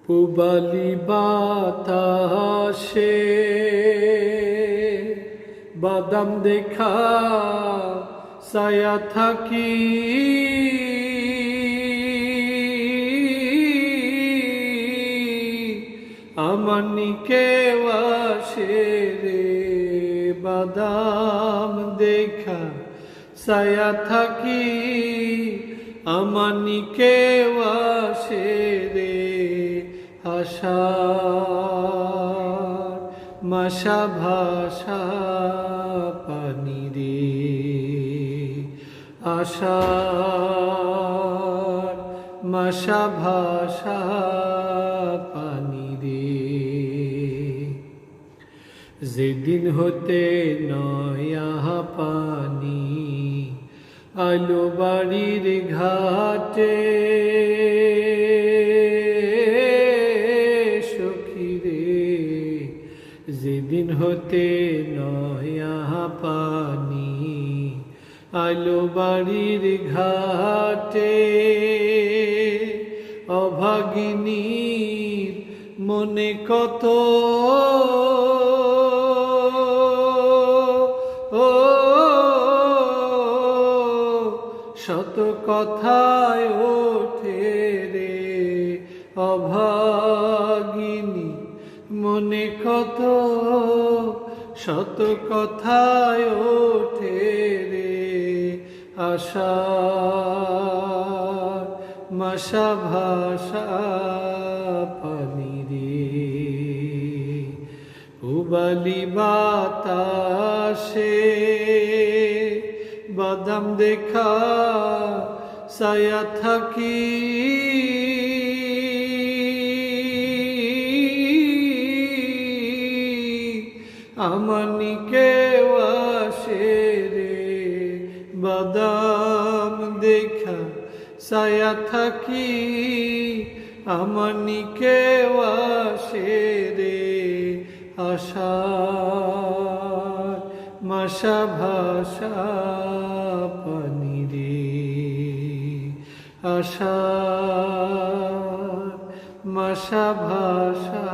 পুবালি বাতাসে বাদাম দেখা ছায়া থাকি আমার নিকে আসে রে বাদাম দেখা ছায়া থাকি আমার নিকে আসে রে আশার মাশা ভাষা পানি রে আশার মাশা ভাষা পানি রে যেদিন হতে নয়া পানি আলো বাড়ির ঘাটে যেদিন হতে নয়া পানি আলো বাড়ির ঘাটে অভাগিনীর মনে কত শত কথায় ওঠে রে অভাগিনী মনে কত শত কথায় ওঠে রে আশার মাশা ভাষা পানি রে পুবালি বাতাসে বাদাম দেখা ছায়া থাকি আমার নিকে আসে রে বাদাম দেখা ছায়া থাকি আমার নিকে আসে রে আশার মাশা ভাষা পানি রে আশার মাশা ভাষা